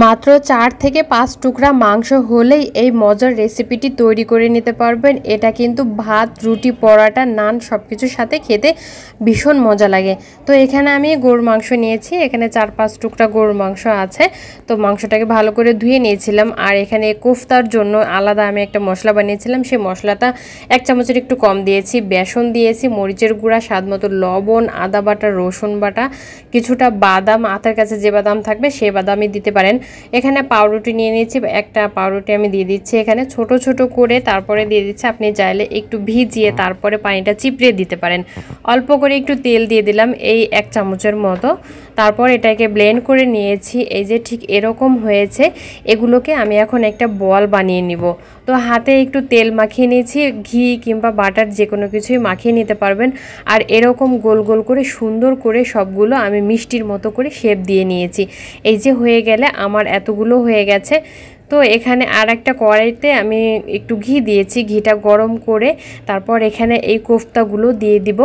মাত্র 4 থেকে 5 টুকরা মাংস হলেই এই মজার রেসিপিটি তৈরি করে নিতে পারবেন। এটা কিন্তু ভাত, রুটি, পরোটা, নান সবকিছুর সাথে খেতে ভীষণ মজা লাগে। তো এখানে আমি গরুর মাংস নিয়েছি, এখানে 4-5 টুকরা গরুর মাংস আছে। তো মাংসটাকে ভালো করে ধুয়ে নিয়েছিলাম। আর এখানে কোফতার জন্য আলাদা আমি একটা মশলা বানিয়েছিলাম, সেই মশলাটা 1 চামচের একটু কম দিয়েছি। বেসন দিয়েছি, মরিচের গুঁড়া, স্বাদমতো লবণ, আদা বাটা, রসুন বাটা, কিছুটা বাদাম, হাতের কাছে যে বাদাম থাকবে সেই বাদামই দিতে পারেন। এখানে পাউরুটি নিয়ে নিয়েছি, একটা পাউরুটি আমি দিয়ে দিচ্ছি এখানে ছোট ছোট করে। তারপরে দিয়ে দিচ্ছি, আপনি চাইলে একটু ভিজিয়ে তারপরে পানিটা চিপড়ে দিতে পারেন। অল্প করে একটু তেল দিয়ে দিলাম, এই 1 চামচের মতো। তারপর এটাকে ব্লেন্ড করে নিয়েছি। এই যে ঠিক এরকম হয়েছে। এগুলোকে আমি এখন একটা বল বানিয়ে নিব। তো হাতে একটু তেল মাখিয়ে নিয়েছি, ঘি কিংবা বাটার যে কোনো কিছুই মাখিয়ে নিতে পারবেন। আর এরকম গোল গোল করে সুন্দর করে সবগুলো আমি মিষ্টির মতো করে শেপ দিয়ে নিয়েছি। এই যে হয়ে গেলে আমার এতগুলো হয়ে গেছে। তো এখানে আর একটা কড়াইতে আমি একটু ঘি দিয়েছি, ঘিটা গরম করে তারপর এখানে এই কোফতাগুলো দিয়ে দিব।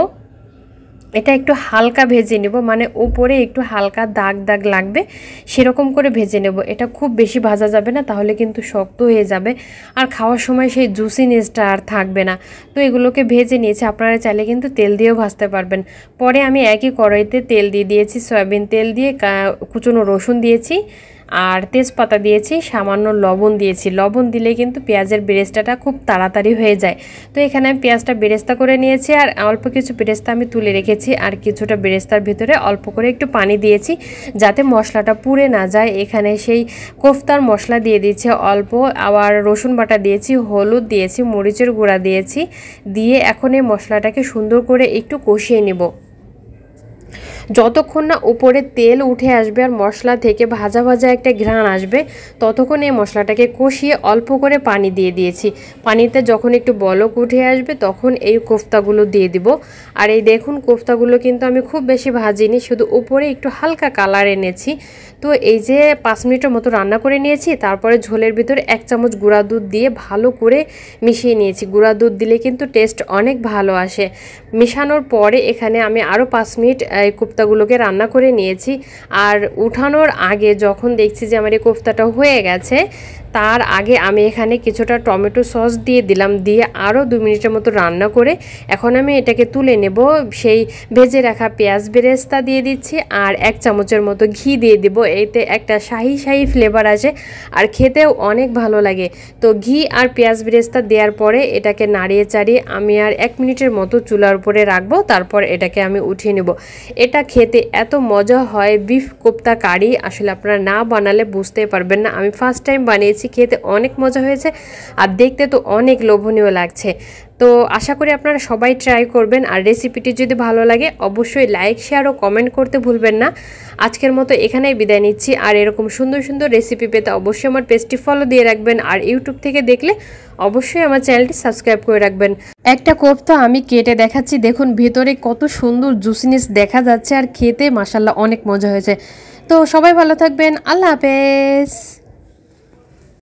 এটা একটু হালকা ভেজে নেব, মানে উপরে একটু হালকা দাগ দাগ লাগবে সেরকম করে ভেজে নেব। এটা খুব বেশি ভাজা যাবে না, তাহলে কিন্তু শক্ত হয়ে যাবে আর খাওয়ার সময় সেই জুসিনেসটা আর থাকবে না। তো এগুলোকে ভেজে নিয়েছি, আপনারা চাইলে কিন্তু তেল দিয়েও ভাজতে পারবেন। পরে আমি একই কড়াইতে তেল দিয়ে দিয়েছি, সয়াবিন তেল দিয়ে কুচনো রসুন দিয়েছি আর তেজপাতা দিয়েছি, সামান্য লবণ দিয়েছি। লবণ দিলে কিন্তু পেঁয়াজের বেরেস্তাটা খুব তাড়াতাড়ি হয়ে যায়। তো এখানে আমি পেঁয়াজটা বেরেস্তা করে নিয়েছি আর অল্প কিছু বেরেস্তা আমি তুলে রেখেছি আর কিছুটা বেরেস্তার ভিতরে অল্প করে একটু পানি দিয়েছি যাতে মশলাটা পুড়ে না যায়। এখানে সেই কোফতার মশলা দিয়ে দিয়েছি অল্প, আবার রসুন বাটা দিয়েছি, হলুদ দিয়েছি, মরিচের গুঁড়া দিয়েছি। দিয়ে এখন এই মশলাটাকে সুন্দর করে একটু কষিয়ে নেব। যতক্ষণ না উপরে তেল উঠে আসবে আর মশলা থেকে ভাজা ভাজা একটা ঘ্রাণ আসবে, ততক্ষণ এই মশলাটাকে কষিয়ে অল্প করে পানি দিয়ে দিয়েছি। পানিতে যখন একটু বলক উঠে আসবে তখন এই কোফতাগুলো দিয়ে দিব। আর এই দেখুন কোফতাগুলো কিন্তু আমি খুব বেশি ভাজিনি, শুধু উপরে একটু হালকা কালার এনেছি। তো এই যে 5 মিনিটের মতো রান্না করে নিয়েছি। তারপরে ঝোলের ভিতরে 1 চামচ গুঁড়া দুধ দিয়ে ভালো করে মিশিয়ে নিয়েছি। গুঁড়া দুধ দিলে কিন্তু টেস্ট অনেক ভালো আসে। মেশানোর পরে এখানে আমি আরও 5 মিনিট এই কোফতাগুলোকে রান্না করে নিয়েছি। আর উঠানোর আগে যখন দেখছি যে আমার এই কোফতাটা হয়ে গেছে, তার আগে আমি এখানে কিছুটা টমেটো সস দিয়ে দিলাম, দিয়ে আরও 2 মিনিটের মতো রান্না করে এখন আমি এটাকে তুলে নেব। সেই ভেজে রাখা পেঁয়াজ বেরেস্তা দিয়ে দিচ্ছি আর 1 চামচের মতো ঘি দিয়ে দিব। এতে একটা শাহি শাহি ফ্লেভার আসে আর খেতেও অনেক ভালো লাগে। তো ঘি আর পেঁয়াজ বেরেস্তা দেওয়ার পরে এটাকে নাড়িয়ে চাড়িয়ে আমি আর 1 মিনিটের মতো চুলার উপরে রাখবো, তারপর এটাকে আমি উঠিয়ে নেব। এটা খেতে এত মজা হয়, বিফ কোফতা কারি, আসলে আপনারা না বানালে বুঝতে পারবেন না। আমি ফার্স্ট টাইম বানিয়েছি, খেতে অনেক মজা হয়েছে আর দেখতে তো অনেক লোভনীয় লাগছে। তো আশা করি আপনারা সবাই ট্রাই করবেন। আর রেসিপিটি যদি ভালো লাগে অবশ্যই লাইক, শেয়ার ও কমেন্ট করতে ভুলবেন না। আজকের মতো এখানেই বিদায় নিচ্ছি। আর এরকম সুন্দর সুন্দর রেসিপি পেতে অবশ্যই আমার পেজটি ফলো দিয়ে রাখবেন। আর ইউটিউব থেকে দেখলে অবশ্যই আমার চ্যানেলটি সাবস্ক্রাইব করে রাখবেন। একটা কোফতা আমি কেটে দেখাচ্ছি, দেখুন ভেতরে কত সুন্দর জুসিনেস দেখা যাচ্ছে আর খেতে মাশাআল্লাহ অনেক মজা হয়েছে। তো সবাই ভালো থাকবেন, আল্লাহ হাফেজ।